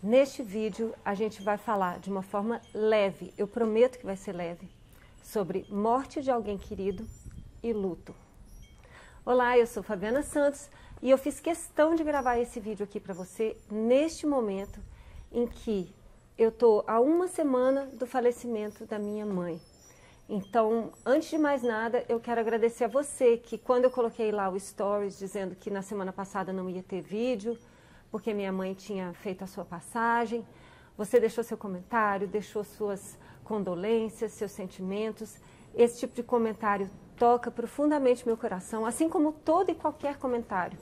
Neste vídeo a gente vai falar de uma forma leve, eu prometo que vai ser leve, sobre morte de alguém querido e luto. Olá, eu sou Fabiana Santos e eu fiz questão de gravar esse vídeo aqui para você neste momento em que eu estou há uma semana do falecimento da minha mãe. Então, antes de mais nada, eu quero agradecer a você que quando eu coloquei lá o stories dizendo que na semana passada não ia ter vídeo, porque minha mãe tinha feito a sua passagem, você deixou seu comentário, deixou suas condolências, seus sentimentos. Esse tipo de comentário toca profundamente meu coração, assim como todo e qualquer comentário.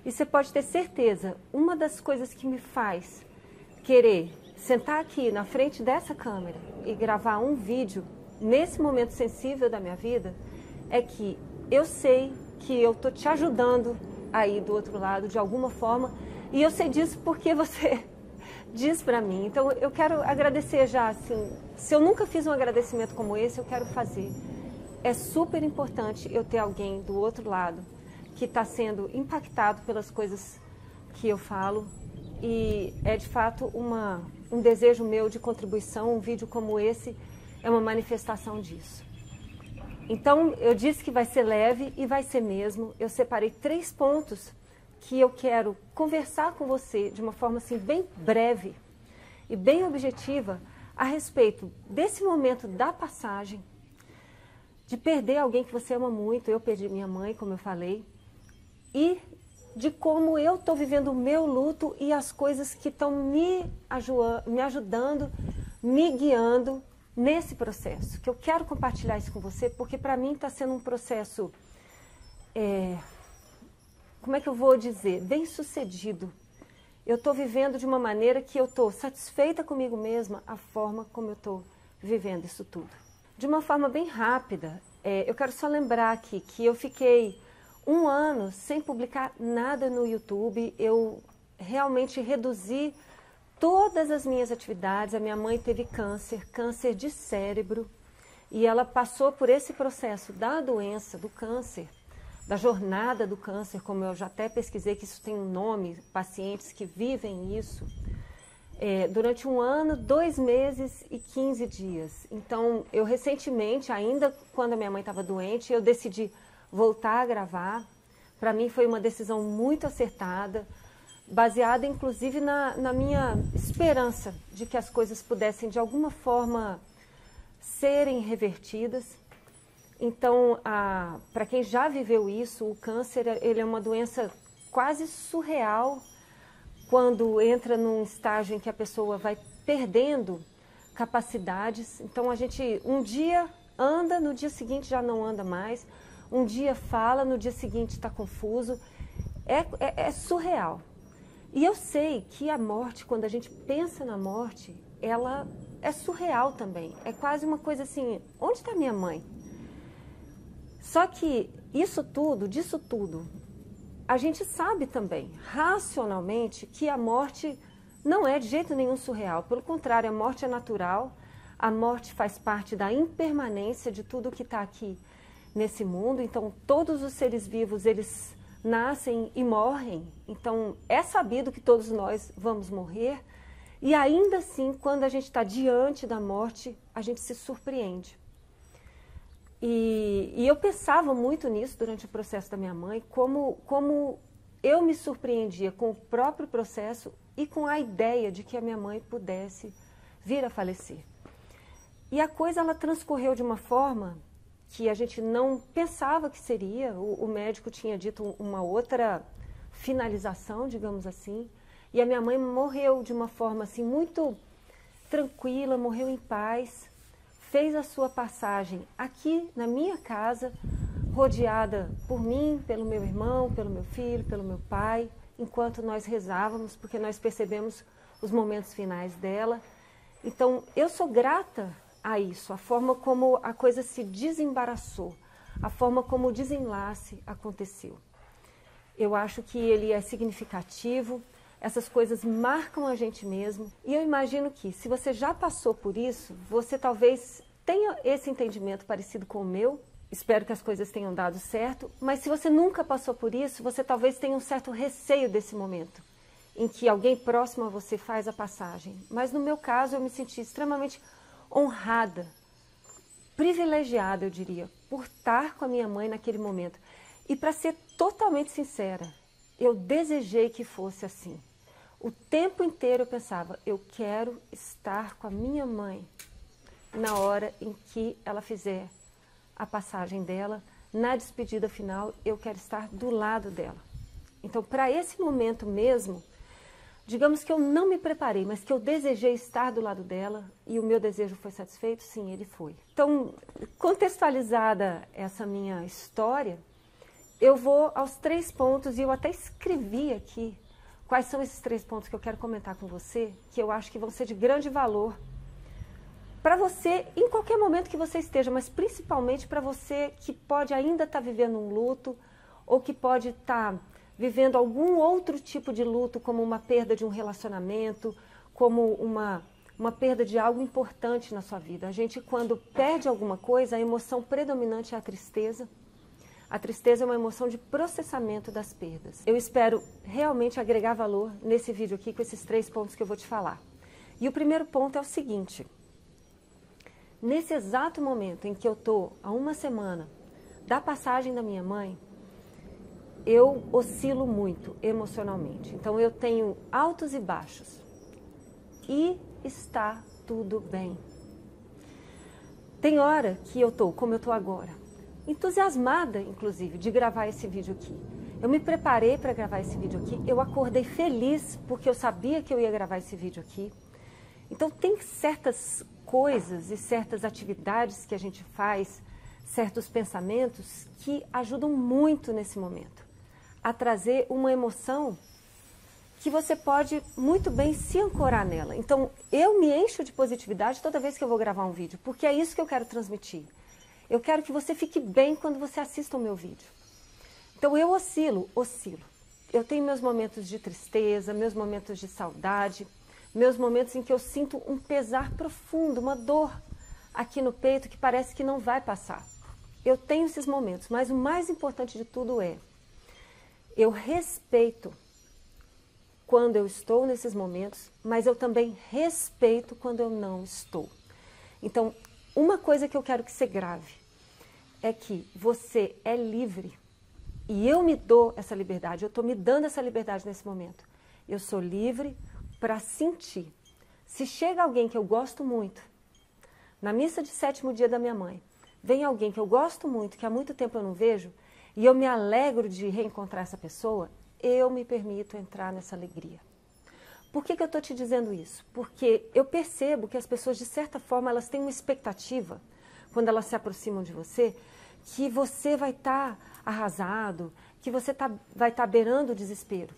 E você pode ter certeza, uma das coisas que me faz querer sentar aqui na frente dessa câmera e gravar um vídeo nesse momento sensível da minha vida, é que eu sei que eu estou te ajudando aí do outro lado de alguma forma, e eu sei disso porque você diz para mim. Então eu quero agradecer já, assim, se eu nunca fiz um agradecimento como esse, eu quero fazer. É super importante eu ter alguém do outro lado que está sendo impactado pelas coisas que eu falo, e é de fato um desejo meu de contribuição. Um vídeo como esse é uma manifestação disso. Então, eu disse que vai ser leve e vai ser mesmo. Eu separei 3 pontos que eu quero conversar com você de uma forma assim bem breve e bem objetiva a respeito desse momento da passagem, de perder alguém que você ama muito. Eu perdi minha mãe, como eu falei, e de como eu estou vivendo o meu luto e as coisas que estão me ajudando, me guiando nesse processo, que eu quero compartilhar isso com você, porque para mim está sendo um processo, como é que eu vou dizer, bem sucedido. Eu estou vivendo de uma maneira que eu estou satisfeita comigo mesma, a forma como eu estou vivendo isso tudo. De uma forma bem rápida, eu quero só lembrar aqui que eu fiquei 1 ano sem publicar nada no YouTube. Eu realmente reduzi todas as minhas atividades. A minha mãe teve câncer de cérebro, e ela passou por esse processo da doença, do câncer, da jornada do câncer, como eu já até pesquisei que isso tem um nome, pacientes que vivem isso, durante 1 ano, 2 meses e 15 dias. Então, eu recentemente, ainda quando a minha mãe estava doente, eu decidi voltar a gravar. Para mim foi uma decisão muito acertada, baseada inclusive na minha esperança de que as coisas pudessem de alguma forma serem revertidas. Então, para quem já viveu isso, o câncer ele é uma doença quase surreal, quando entra num estágio em que a pessoa vai perdendo capacidades. Então a gente um dia anda, no dia seguinte já não anda mais, um dia fala, no dia seguinte está confuso, é surreal. E eu sei que a morte, quando a gente pensa na morte, ela é surreal também. É quase uma coisa assim, onde está minha mãe? Só que disso tudo, a gente sabe também, racionalmente, que a morte não é de jeito nenhum surreal. Pelo contrário, a morte é natural, a morte faz parte da impermanência de tudo que está aqui nesse mundo. Então, todos os seres vivos, eles nascem e morrem. Então, é sabido que todos nós vamos morrer. E ainda assim, quando a gente está diante da morte, a gente se surpreende. E eu pensava muito nisso durante o processo da minha mãe, como eu me surpreendia com o próprio processo e com a ideia de que a minha mãe pudesse vir a falecer. E a coisa ela transcorreu de uma forma que a gente não pensava que seria. O médico tinha dito uma outra finalização, digamos assim, e a minha mãe morreu de uma forma assim muito tranquila, morreu em paz. Fez a sua passagem aqui na minha casa, rodeada por mim, pelo meu irmão, pelo meu filho, pelo meu pai, enquanto nós rezávamos, porque nós percebemos os momentos finais dela. Então, eu sou grata a isso, a forma como a coisa se desembaraçou, a forma como o desenlace aconteceu. Eu acho que ele é significativo, essas coisas marcam a gente mesmo, e eu imagino que, se você já passou por isso, você talvez tenha esse entendimento parecido com o meu. Espero que as coisas tenham dado certo, mas se você nunca passou por isso, você talvez tenha um certo receio desse momento em que alguém próximo a você faz a passagem. Mas no meu caso eu me senti extremamente honrada, privilegiada, eu diria, por estar com a minha mãe naquele momento. E para ser totalmente sincera, eu desejei que fosse assim. O tempo inteiro eu pensava, eu quero estar com a minha mãe na hora em que ela fizer a passagem dela, na despedida final, eu quero estar do lado dela. Então, para esse momento mesmo, digamos que eu não me preparei, mas que eu desejei estar do lado dela e o meu desejo foi satisfeito, sim, ele foi. Então, contextualizada essa minha história, eu vou aos 3 pontos e eu até escrevi aqui quais são esses 3 pontos que eu quero comentar com você, que eu acho que vão ser de grande valor para você em qualquer momento que você esteja, mas principalmente para você que pode ainda estar vivendo um luto ou que pode estar vivendo algum outro tipo de luto, como uma perda de um relacionamento, como uma perda de algo importante na sua vida. A gente, quando perde alguma coisa, a emoção predominante é a tristeza. A tristeza é uma emoção de processamento das perdas. Eu espero realmente agregar valor nesse vídeo aqui com esses 3 pontos que eu vou te falar. E o primeiro ponto é o seguinte: nesse exato momento em que eu estou há uma semana da passagem da minha mãe, eu oscilo muito emocionalmente. Então eu tenho altos e baixos. E está tudo bem. Tem hora que eu estou, como eu estou agora, entusiasmada, inclusive, de gravar esse vídeo aqui. Eu me preparei para gravar esse vídeo aqui, eu acordei feliz porque eu sabia que eu ia gravar esse vídeo aqui. Então tem certas coisas e certas atividades que a gente faz, certos pensamentos que ajudam muito nesse momento a trazer uma emoção que você pode muito bem se ancorar nela. Então eu me encho de positividade toda vez que eu vou gravar um vídeo, porque é isso que eu quero transmitir. Eu quero que você fique bem quando você assista o meu vídeo. Então eu oscilo. Eu tenho meus momentos de tristeza, meus momentos de saudade, meus momentos em que eu sinto um pesar profundo, uma dor aqui no peito que parece que não vai passar. Eu tenho esses momentos, mas o mais importante de tudo é, eu respeito quando eu estou nesses momentos, mas eu também respeito quando eu não estou. Então, uma coisa que eu quero que você grave é que você é livre e eu me dou essa liberdade, eu estou me dando essa liberdade nesse momento. Eu sou livre para sentir. Se chega alguém que eu gosto muito, na missa de 7º dia da minha mãe, vem alguém que eu gosto muito, que há muito tempo eu não vejo, e eu me alegro de reencontrar essa pessoa, eu me permito entrar nessa alegria. Por que eu estou te dizendo isso? Porque eu percebo que as pessoas, de certa forma, elas têm uma expectativa, quando elas se aproximam de você, que você vai estar arrasado, que você vai estar beirando o desespero.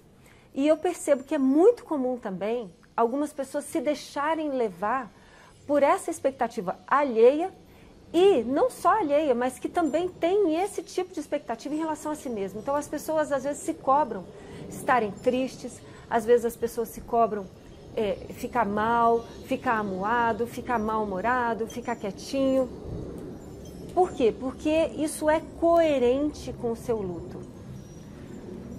E eu percebo que é muito comum também algumas pessoas se deixarem levar por essa expectativa alheia e não só alheia, mas que também tem esse tipo de expectativa em relação a si mesmo. Então as pessoas às vezes se cobram estarem tristes, às vezes as pessoas se cobram ficar mal, ficar amuado, ficar mal-humorado, ficar quietinho. Por quê? Porque isso é coerente com o seu luto.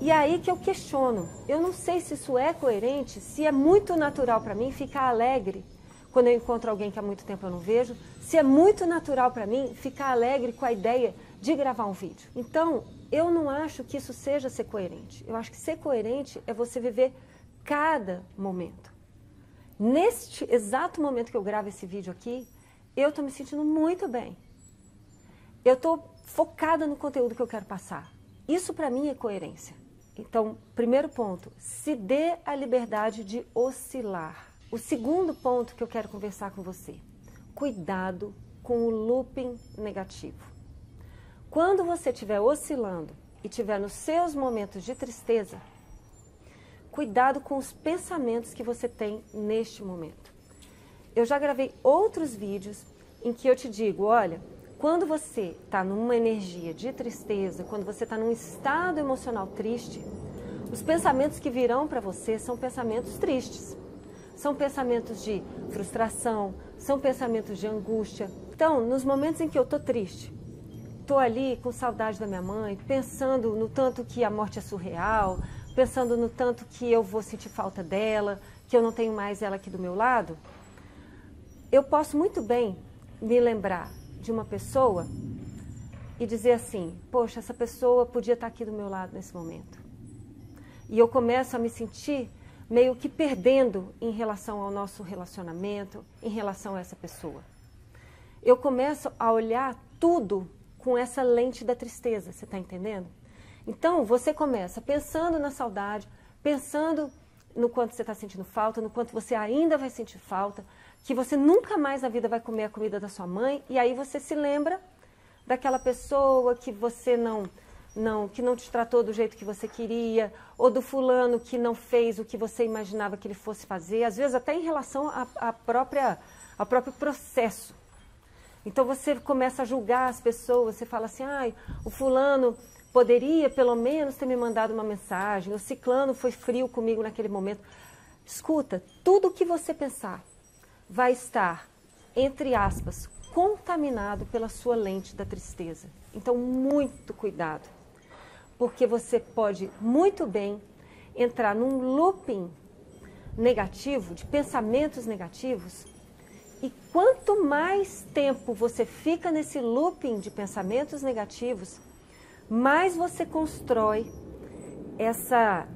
E aí que eu questiono, eu não sei se isso é coerente, se é muito natural para mim ficar alegre quando eu encontro alguém que há muito tempo eu não vejo, se é muito natural para mim ficar alegre com a ideia de gravar um vídeo. Então, eu não acho que isso seja ser coerente. Eu acho que ser coerente é você viver cada momento. Neste exato momento que eu gravo esse vídeo aqui, eu estou me sentindo muito bem. Eu estou focada no conteúdo que eu quero passar. Isso para mim é coerência. Então, primeiro ponto, se dê a liberdade de oscilar. O segundo ponto que eu quero conversar com você, cuidado com o looping negativo. Quando você estiver oscilando e estiver nos seus momentos de tristeza, cuidado com os pensamentos que você tem neste momento. Eu já gravei outros vídeos em que eu te digo, olha, quando você está numa energia de tristeza, quando você está num estado emocional triste, os pensamentos que virão para você são pensamentos tristes. São pensamentos de frustração, são pensamentos de angústia. Então, nos momentos em que eu estou triste, estou ali com saudade da minha mãe, pensando no tanto que a morte é surreal, pensando no tanto que eu vou sentir falta dela, que eu não tenho mais ela aqui do meu lado, eu posso muito bem me lembrar de uma pessoa e dizer assim, poxa, essa pessoa podia estar aqui do meu lado nesse momento. E eu começo a me sentir meio que perdendo em relação ao nosso relacionamento, em relação a essa pessoa. Eu começo a olhar tudo com essa lente da tristeza, você está entendendo? Então, você começa pensando na saudade, pensando no quanto você está sentindo falta, no quanto você ainda vai sentir falta, que você nunca mais na vida vai comer a comida da sua mãe, e aí você se lembra daquela pessoa que você que não te tratou do jeito que você queria, ou do fulano que não fez o que você imaginava que ele fosse fazer, às vezes até em relação ao próprio processo. Então você começa a julgar as pessoas, você fala assim, ai, o fulano poderia pelo menos ter me mandado uma mensagem, o ciclano foi frio comigo naquele momento. Escuta, tudo o que você pensar vai estar, entre aspas, contaminado pela sua lente da tristeza. Então, muito cuidado, porque você pode muito bem entrar num looping negativo, de pensamentos negativos, e quanto mais tempo você fica nesse looping de pensamentos negativos, mais você constrói essa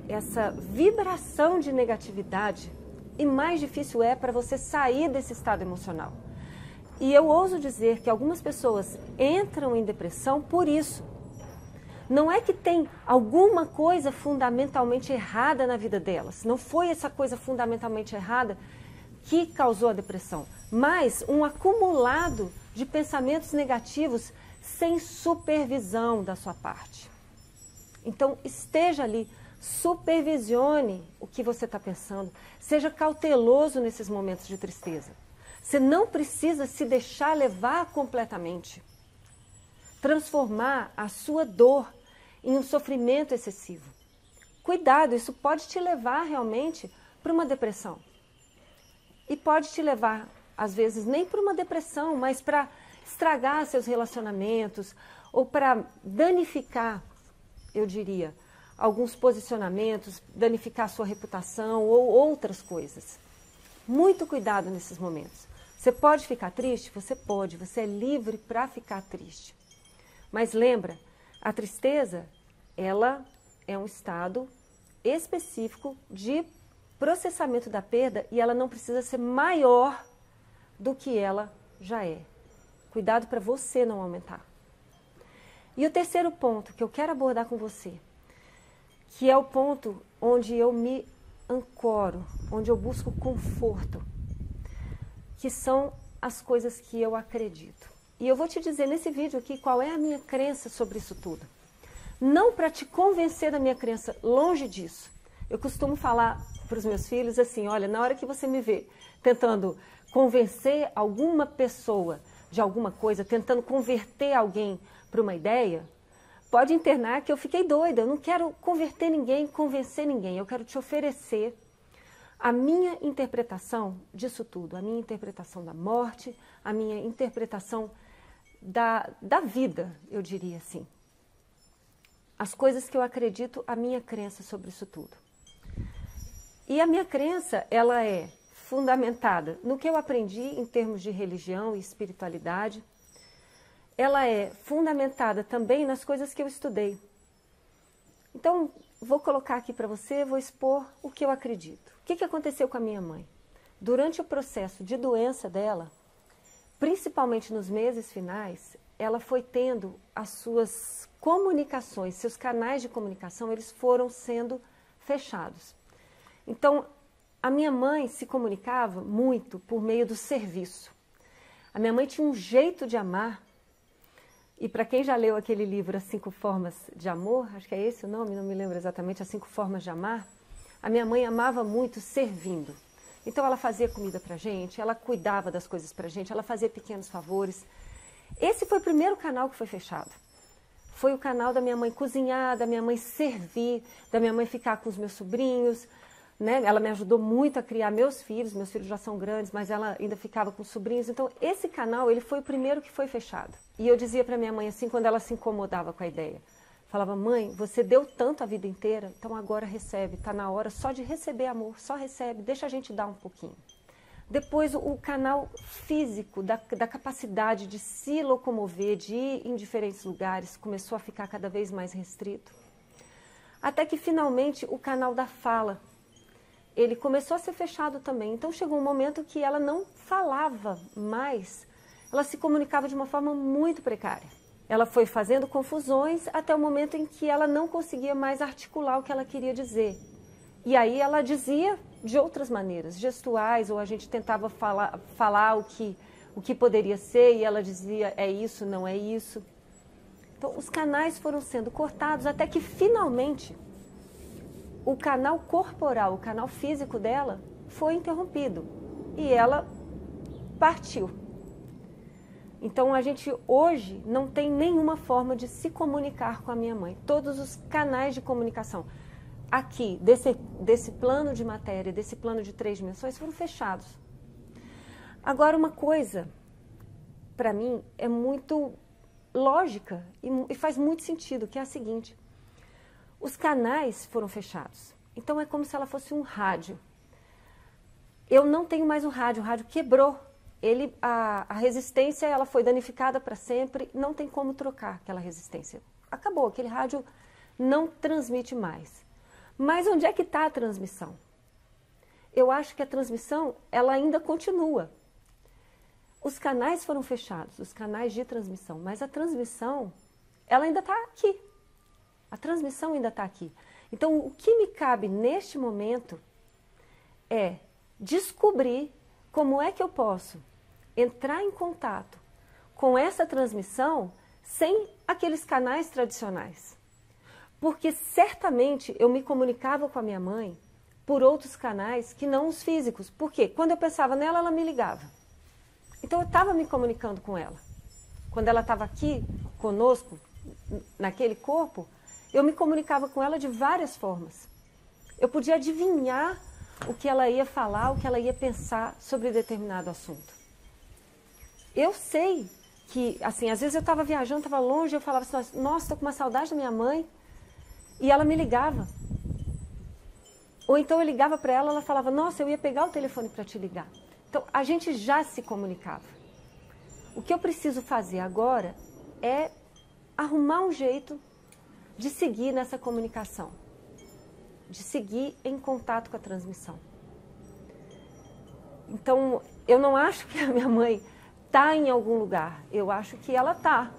vibração de negatividade e mais difícil é para você sair desse estado emocional. E eu ouso dizer que algumas pessoas entram em depressão por isso. Não é que tem alguma coisa fundamentalmente errada na vida delas, não foi essa coisa fundamentalmente errada que causou a depressão, mas um acumulado de pensamentos negativos sem supervisão da sua parte. Então, esteja ali, supervisione o que você está pensando, seja cauteloso nesses momentos de tristeza. Você não precisa se deixar levar completamente, transformar a sua dor em um sofrimento excessivo. Cuidado, isso pode te levar realmente para uma depressão. E pode te levar, às vezes, nem para uma depressão, mas para estragar seus relacionamentos ou para danificar, eu diria, alguns posicionamentos, danificar sua reputação ou outras coisas. Muito cuidado nesses momentos. Você pode ficar triste? Você pode, você é livre para ficar triste. Mas lembra, a tristeza, ela é um estado específico de processamento da perda e ela não precisa ser maior do que ela já é. Cuidado para você não aumentar. E o terceiro ponto que eu quero abordar com você, que é o ponto onde eu me ancoro, onde eu busco conforto, que são as coisas que eu acredito. E eu vou te dizer nesse vídeo aqui qual é a minha crença sobre isso tudo. Não para te convencer da minha crença, longe disso. Eu costumo falar para os meus filhos assim, olha, na hora que você me vê tentando convencer alguma pessoa de alguma coisa, tentando converter alguém para uma ideia, pode internar que eu fiquei doida, eu não quero converter ninguém, convencer ninguém, eu quero te oferecer a minha interpretação disso tudo, a minha interpretação da morte, a minha interpretação da vida, eu diria assim. As coisas que eu acredito, a minha crença sobre isso tudo. E a minha crença, ela é fundamentada no que eu aprendi em termos de religião e espiritualidade. Ela é fundamentada também nas coisas que eu estudei. Então, vou colocar aqui para você, vou expor o que eu acredito. O que aconteceu com a minha mãe? Durante o processo de doença dela, principalmente nos meses finais, ela foi tendo as suas comunicações, seus canais de comunicação, eles foram sendo fechados. Então, a minha mãe se comunicava muito por meio do serviço. A minha mãe tinha um jeito de amar, e para quem já leu aquele livro As 5 Formas de Amor, acho que é esse o nome, não me lembro exatamente, As 5 Formas de Amar, a minha mãe amava muito servindo. Então ela fazia comida pra gente, ela cuidava das coisas pra gente, ela fazia pequenos favores. Esse foi o primeiro canal que foi fechado. Foi o canal da minha mãe cozinhar, da minha mãe servir, da minha mãe ficar com os meus sobrinhos, né? Ela me ajudou muito a criar meus filhos já são grandes, mas ela ainda ficava com os sobrinhos. Então esse canal, ele foi o primeiro que foi fechado. E eu dizia para minha mãe assim, quando ela se incomodava com a ideia, Falava, mãe, você deu tanto a vida inteira, então agora recebe, está na hora só de receber amor, só recebe, deixa a gente dar um pouquinho. Depois o canal físico, da capacidade de se locomover, de ir em diferentes lugares, começou a ficar cada vez mais restrito. Até que finalmente o canal da fala, ele começou a ser fechado também. Então chegou um momento que ela não falava mais, ela se comunicava de uma forma muito precária. Ela foi fazendo confusões até o momento em que ela não conseguia mais articular o que ela queria dizer. E aí ela dizia de outras maneiras, gestuais, ou a gente tentava falar o que poderia ser, e ela dizia, é isso, não é isso. Então os canais foram sendo cortados até que finalmente o canal corporal, o canal físico dela foi interrompido. E ela partiu. Então a gente hoje não tem nenhuma forma de se comunicar com a minha mãe. Todos os canais de comunicação aqui, desse plano de matéria, desse plano de 3 dimensões, foram fechados. Agora uma coisa, para mim, é muito lógica e faz muito sentido, que é a seguinte. Os canais foram fechados. Então é como se ela fosse um rádio. Eu não tenho mais o rádio quebrou. A resistência ela foi danificada para sempre, não tem como trocar aquela resistência. Acabou, aquele rádio não transmite mais. Mas onde é que está a transmissão? Eu acho que a transmissão ela ainda continua. Os canais foram fechados, os canais de transmissão, mas a transmissão ela ainda está aqui. A transmissão ainda está aqui. Então o que me cabe neste momento é descobrir como é que eu posso entrar em contato com essa transmissão sem aqueles canais tradicionais. Porque certamente eu me comunicava com a minha mãe por outros canais que não os físicos. Por quê? Quando eu pensava nela, ela me ligava. Então eu estava me comunicando com ela. Quando ela estava aqui conosco, naquele corpo, eu me comunicava com ela de várias formas. Eu podia adivinhar o que ela ia falar, o que ela ia pensar sobre determinado assunto. Eu sei que, assim, às vezes eu estava viajando, estava longe, eu falava assim, nossa, estou com uma saudade da minha mãe, e ela me ligava. Ou então eu ligava para ela, ela falava, nossa, eu ia pegar o telefone para te ligar. Então, a gente já se comunicava. O que eu preciso fazer agora é arrumar um jeito de seguir nessa comunicação, de seguir em contato com a transmissão. Então, eu não acho que a minha mãe está em algum lugar. Eu acho que ela está.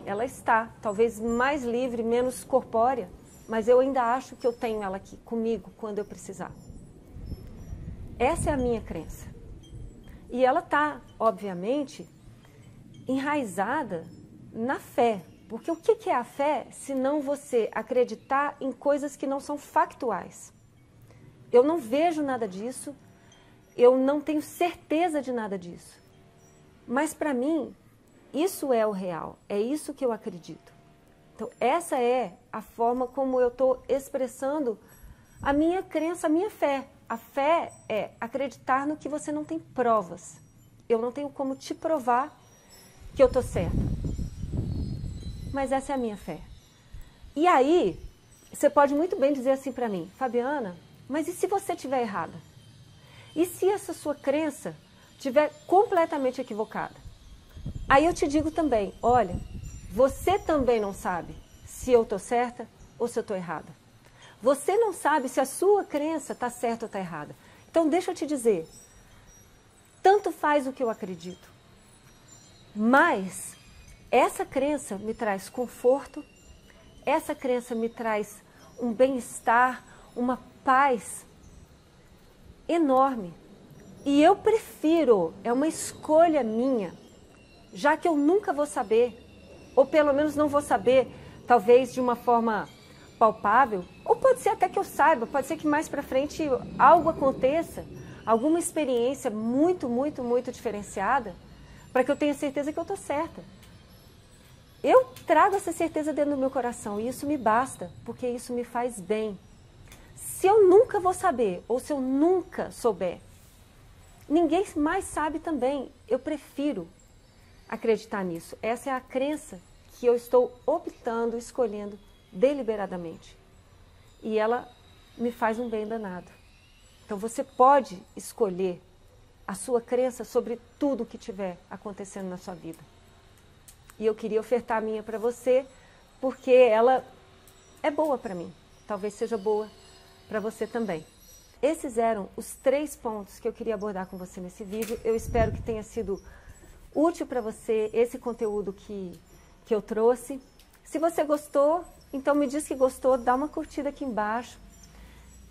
Ela está, talvez mais livre, menos corpórea, mas eu ainda acho que eu tenho ela aqui comigo quando eu precisar. Essa é a minha crença. E ela está, obviamente, enraizada na fé. Porque o que é a fé, se não você acreditar em coisas que não são factuais? Eu não vejo nada disso, eu não tenho certeza de nada disso. Mas para mim, isso é o real, é isso que eu acredito. Então essa é a forma como eu estou expressando a minha crença, a minha fé. A fé é acreditar no que você não tem provas. Eu não tenho como te provar que eu estou certa. Mas essa é a minha fé. E aí, você pode muito bem dizer assim para mim, Fabiana, mas e se você estiver errada? E se essa sua crença estiver completamente equivocada? Aí eu te digo também, olha, você também não sabe se eu estou certa ou se eu estou errada. Você não sabe se a sua crença está certa ou está errada. Então deixa eu te dizer, tanto faz o que eu acredito, mas essa crença me traz conforto, essa crença me traz um bem-estar, uma paz enorme. E eu prefiro, é uma escolha minha, já que eu nunca vou saber, ou pelo menos não vou saber, talvez de uma forma palpável, ou pode ser até que eu saiba, pode ser que mais para frente algo aconteça, alguma experiência muito, muito, muito diferenciada, para que eu tenha certeza que eu estou certa. Eu trago essa certeza dentro do meu coração e isso me basta, porque isso me faz bem. Se eu nunca vou saber, ou se eu nunca souber, ninguém mais sabe também. Eu prefiro acreditar nisso. Essa é a crença que eu estou optando, escolhendo deliberadamente. E ela me faz um bem danado. Então você pode escolher a sua crença sobre tudo que estiver acontecendo na sua vida. E eu queria ofertar a minha para você, porque ela é boa para mim. Talvez seja boa para você também. Esses eram os 3 pontos que eu queria abordar com você nesse vídeo. Eu espero que tenha sido útil para você esse conteúdo que eu trouxe. Se você gostou, então me diz que gostou, dá uma curtida aqui embaixo.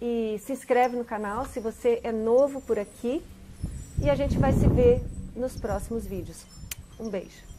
E se inscreve no canal se você é novo por aqui. E a gente vai se ver nos próximos vídeos. Um beijo.